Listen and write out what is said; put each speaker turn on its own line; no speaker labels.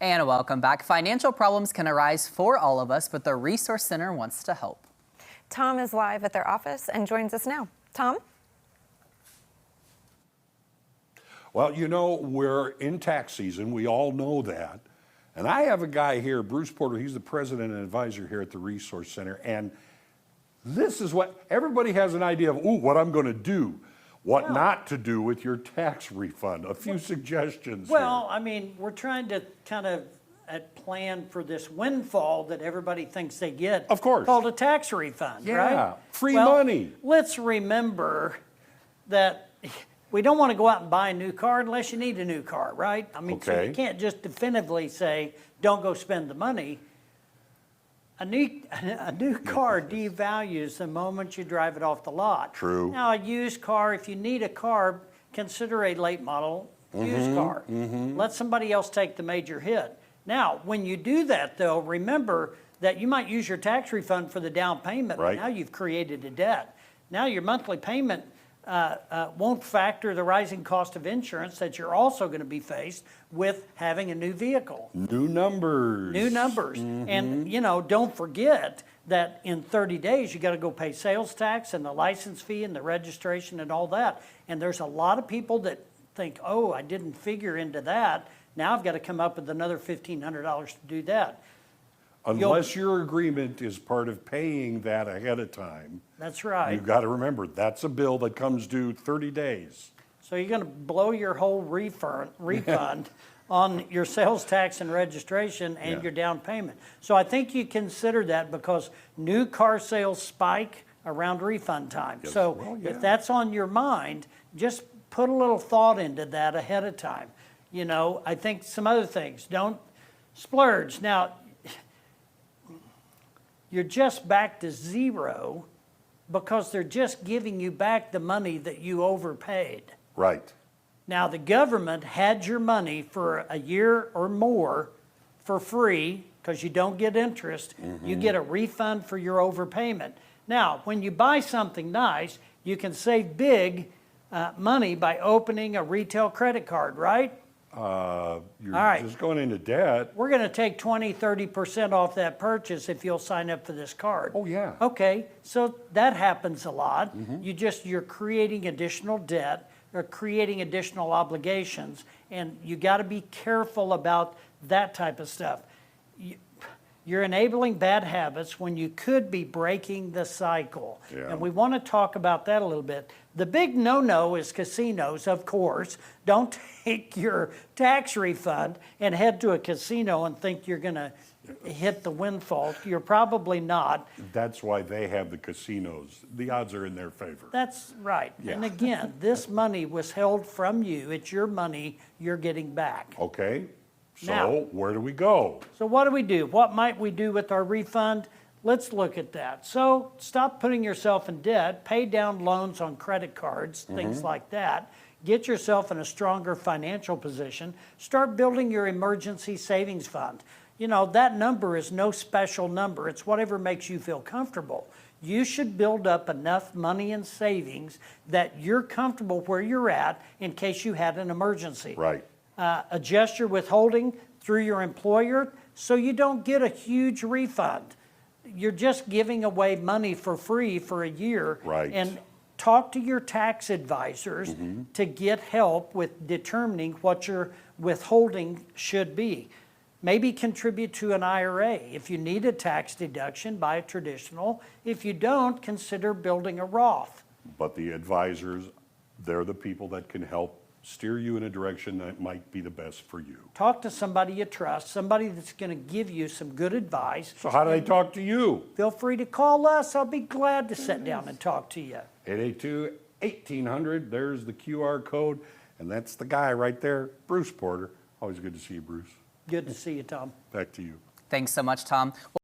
And welcome back. Financial problems can arise for all of us, but the Resource Center wants to help.
Tom is live at their office and joins us now. Tom?
Well, you know, we're in tax season. We all know that. And I have a guy here, Bruce Porter. He's the president and advisor here at the Resource Center. And this is what everybody has an idea of, what I'm going to do, what not to do with your tax refund. A few suggestions
Well,
here.
I mean, we're trying to kind of plan for this windfall that everybody thinks they get.
Of course.
Called a tax refund, right?
Yeah, free money.
Let's remember that we don't want to go out and buy a new car unless you need a new car, right? I mean, so you can't just definitively say, don't go spend the money. A new car devalues the moment you drive it off the lot.
True.
Now, a used car, if you need a car, consider a late model used car. Let somebody else take the major hit. Now, when you do that, though, remember that you might use your tax refund for the down payment, but now you've created a debt. Now your monthly payment won't factor the rising cost of insurance that you're also going to be faced with having a new vehicle.
New numbers.
New numbers. And, you know, don't forget that in 30 days, you got to go pay sales tax and the license fee and the registration and all that. And there's a lot of people that think, oh, I didn't figure into that. Now I've got to come up with another $1,500 to do that.
Unless your agreement is part of paying that ahead of time.
That's right.
You've got to remember, that's a bill that comes due 30 days.
So you're going to blow your whole refund on your sales tax and registration and your down payment. So I think you consider that because new car sales spike around refund time. So if that's on your mind, just put a little thought into that ahead of time. You know, I think some other things, don't splurge. Now, you're just back to zero because they're just giving you back the money that you overpaid.
Right.
Now, the government had your money for a year or more for free because you don't get interest. You get a refund for your overpayment. Now, when you buy something nice, you can save big money by opening a retail credit card, right?
You're just going into debt.
We're going to take 20, 30% off that purchase if you'll sign up for this card.
Oh, yeah.
Okay, so that happens a lot. You're creating additional debt or creating additional obligations, and you got to be careful about that type of stuff. You're enabling bad habits when you could be breaking the cycle. And we want to talk about that a little bit. The big no-no is casinos, of course. Don't take your tax refund and head to a casino and think you're going to hit the windfall. You're probably not.
That's why they have the casinos. The odds are in their favor.
That's right. And again, this money was held from you. It's your money you're getting back.
Okay. So
Now,
where do we go?
So what do we do? What might we do with our refund? Let's look at that. So stop putting yourself in debt, pay down loans on credit cards, things like that. Get yourself in a stronger financial position. Start building your emergency savings fund. You know, that number is no special number. It's whatever makes you feel comfortable. You should build up enough money in savings that you're comfortable where you're at in case you had an emergency.
Right.
Adjust your withholding through your employer so you don't get a huge refund. You're just giving away money for free for a year.
Right.
And talk to your tax advisors to get help with determining what your withholding should be. Maybe contribute to an IRA. If you need a tax deduction, buy a traditional. If you don't, consider building a Roth.
But the advisors, they're the people that can help steer you in a direction that might be the best for you.
Talk to somebody you trust, somebody that's going to give you some good advice.
So how do they talk to you?
Feel free to call us. I'll be glad to sit down and talk to you.
882-1800, there's the QR code, and that's the guy right there, Bruce Porter. Always good to see you, Bruce.
Good to see you, Tom.
Back to you.
Thanks so much, Tom.